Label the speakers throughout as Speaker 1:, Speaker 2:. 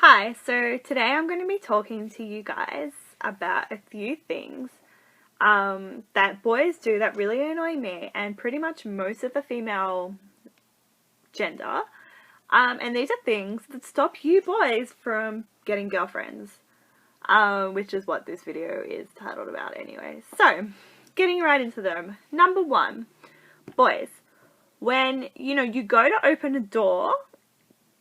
Speaker 1: Hi, so today I'm going to be talking to you guys about a few things that boys do that really annoy me and pretty much most of the female gender. And these are things that stop you boys from getting girlfriends, which is what this video is titled about anyway. So, getting right into them. Number one, boys, when, you go to open a door,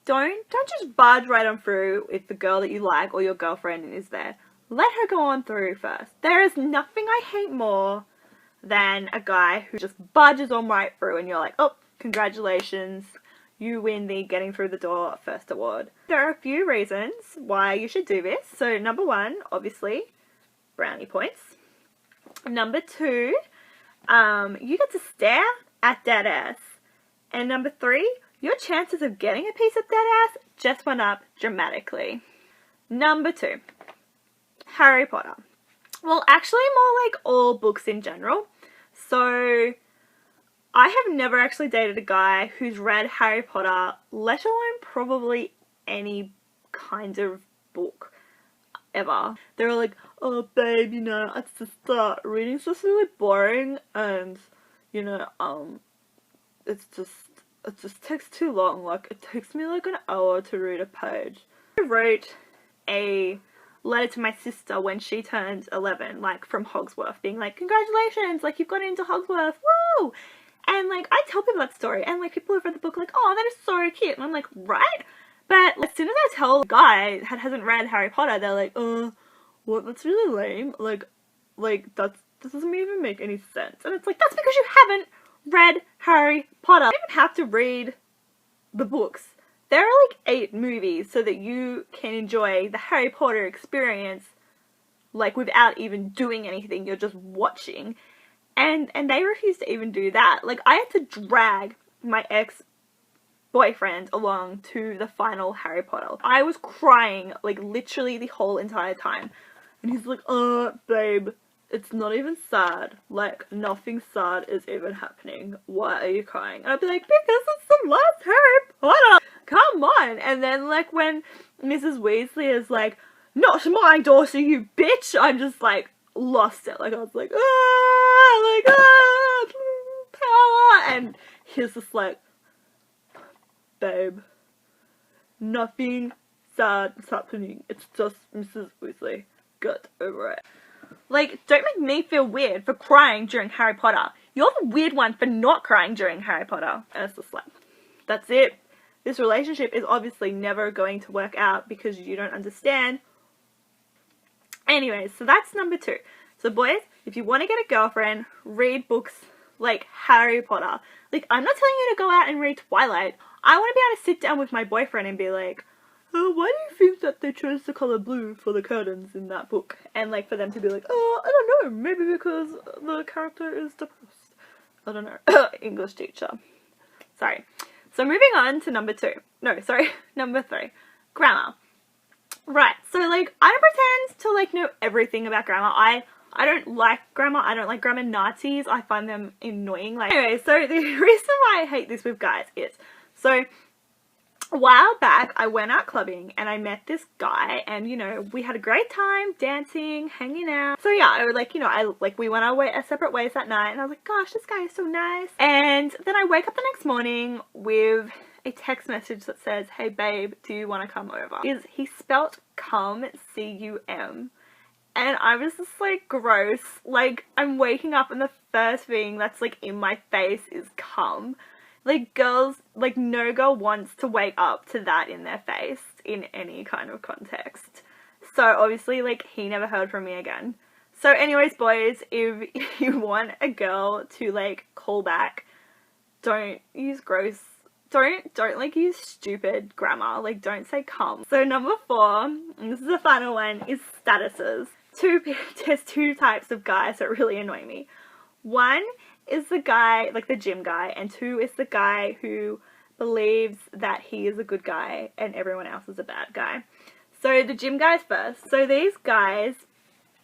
Speaker 1: don't just barge right on through if the girl that you like or your girlfriend is there. Let her go on through first. There is nothing I hate more than a guy who just barges on right through and you're like, oh, congratulations, you win the getting through the door first award. There are a few reasons why you should do this. So number one, obviously, brownie points. Number two, you get to stare at that ass. And number three, your chances of getting a piece of that ass just went up dramatically. Number two, Harry Potter. Well, actually more like all books in general. So, I have never actually dated a guy who's read Harry Potter, let alone probably any kind of book ever. They were like, oh babe, it's just reading's just really boring and, it just takes too long. Like, it takes me like an hour to read a page. I wrote a letter to my sister when she turned 11, like, from Hogsworth, being like, congratulations, like, you've got into Hogsworth, woo! And, like, I tell people that story, and, like, people have read the book, like, oh, that is so cute, and I'm like, right? But as soon as I tell a guy that hasn't read Harry Potter, they're like, what, that's really lame, like, that doesn't even make any sense. And it's like, that's because you haven't read Harry Potter. You don't even have to read the books. There are like 8 movies so that you can enjoy the Harry Potter experience like without even doing anything. You're just watching. And they refuse to even do that. Like, I had to drag my ex-boyfriend along to the final Harry Potter. I was crying like literally the whole entire time. And he's like, babe, it's not even sad. Like, nothing sad is even happening. Why are you crying? And I'd be like, because it's the last Harry Potter! Come on! And then, like, when Mrs. Weasley is like, not my daughter, you bitch! I'm just, like, lost it. Like, I was like, power! And he's just like, babe, nothing sad is happening. It's just Mrs. Weasley. Get over it. Like, don't make me feel weird for crying during Harry Potter. You're the weird one for not crying during Harry Potter. And it's just like, that's it. This relationship is obviously never going to work out because you don't understand. Anyways, so that's number 2. So boys, if you want to get a girlfriend, read books like Harry Potter. Like, I'm not telling you to go out and read Twilight. I want to be able to sit down with my boyfriend and be like, why do you think that they chose the colour blue for the curtains in that book? And, like, for them to be like, I don't know, maybe because the character is depressed. I don't know. English teacher. Sorry. So moving on to number 3. Grammar. Right, so, like, I don't pretend to, like, know everything about grammar. I don't like grammar. I don't like grammar Nazis. I find them annoying. Like, anyway, so the reason why I hate this with guys is, so a while back, I went out clubbing and I met this guy and, we had a great time dancing, hanging out. So yeah, I would we went our separate ways that night and I was like, gosh, this guy is so nice. And then I wake up the next morning with a text message that says, hey babe, do you want to come over? He spelt cum, C-U-M. And I was just like, gross. Like, I'm waking up and the first thing that's like in my face is cum. Like, girls, like, no girl wants to wake up to that in their face in any kind of context. So, obviously, like, he never heard from me again. So, anyways, boys, if you want a girl to, like, call back, don't use gross, don't, like, use stupid grammar. Like, don't say cum. So, number 4, and this is the final one, is statuses. There's 2 types of guys that really annoy me. One is the guy, like the gym guy, and 2 is the guy who believes that he is a good guy and everyone else is a bad guy. So the gym guys first. So these guys,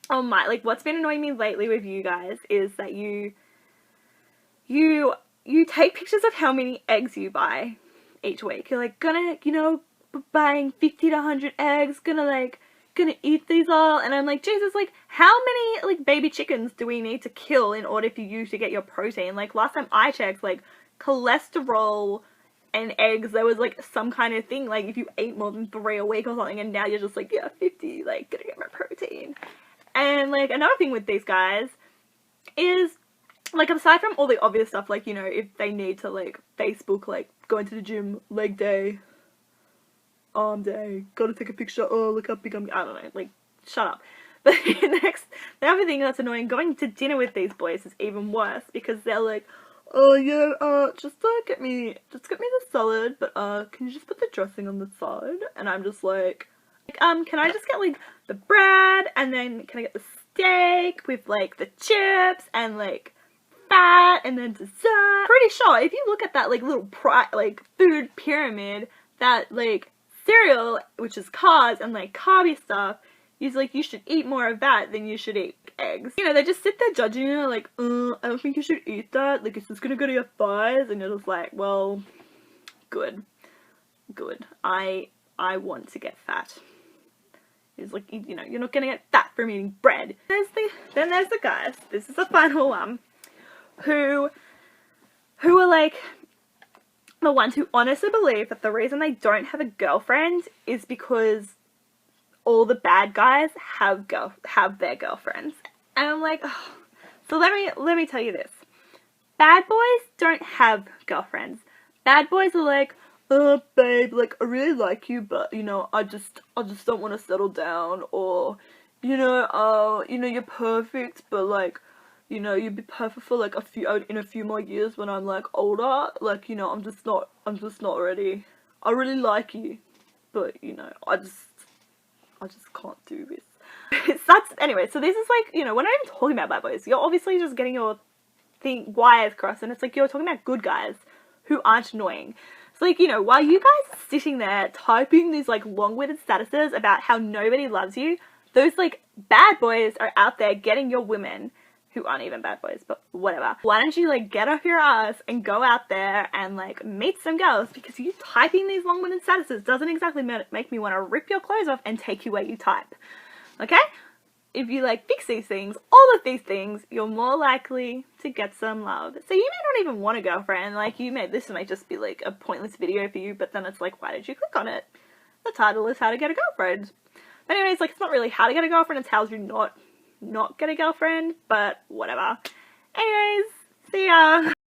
Speaker 1: what's been annoying me lately with you guys is that you take pictures of how many eggs you buy each week. You're like, gonna, buying 50 to 100 eggs, gonna eat these all. And I'm like, Jesus, like, how many, like, baby chickens do we need to kill in order for you to get your protein? Like, last time I checked, like, cholesterol and eggs, there was, like, some kind of thing, like, if you ate more than 3 a week or something, and now you're just like, yeah, 50, like, gonna get my protein. And, like, another thing with these guys is, like, aside from all the obvious stuff, like, you know, if they need to, like, Facebook, like, going to the gym, leg day, arm day, gotta take a picture, oh, look how big I'm, I don't know, like, shut up. But the other thing that's annoying, going to dinner with these boys is even worse, because they're like, oh yeah, just get me the salad, but can you just put the dressing on the side? And I'm just like, can I just get, like, the bread, and then can I get the steak with, like, the chips, and, like, fat, and then dessert? Pretty sure if you look at that, like, little food pyramid, that, like, cereal, which is carbs and, like, carby stuff, is like, you should eat more of that than you should eat eggs. You know, they just sit there judging you, like, I don't think you should eat that, like, it's just gonna go to your thighs, and you're just like, well, good. I want to get fat. It's like, you know, you're not gonna get fat from eating bread. Then there's the guys, this is the final one, who are, like, the ones who honestly believe that the reason they don't have a girlfriend is because all the bad guys have their girlfriends. And I'm like, oh. So let me tell you this. Bad boys don't have girlfriends. Bad boys are like, oh babe, like, I really like you, but, you know, I just don't want to settle down, or, you know, you're perfect, but, like, you know, you'd be perfect for, like, in a few more years when I'm, like, older, like, you know, I'm just not ready. I really like you, but, you know, I just can't do this. Anyway, so this is, like, you know, we're not even talking about bad boys. You're obviously just getting your wires crossed, and it's like, you're talking about good guys who aren't annoying. So, like, you know, while you guys are sitting there typing these, like, long-winded statuses about how nobody loves you, those, like, bad boys are out there getting your women, who aren't even bad boys, but whatever. Why don't you, like, get off your ass and go out there and, like, meet some girls, because you typing these long-winded statuses doesn't exactly make me want to rip your clothes off and take you where you type. Okay? If you, like, fix these things, all of these things, you're more likely to get some love. So you may not even want a girlfriend, like, this might just be, like, a pointless video for you, but then it's like, why did you click on it? The title is How to Get a Girlfriend. But anyways, like, it's not really how to get a girlfriend, it's how to not get a girlfriend, but whatever. Anyways, see ya!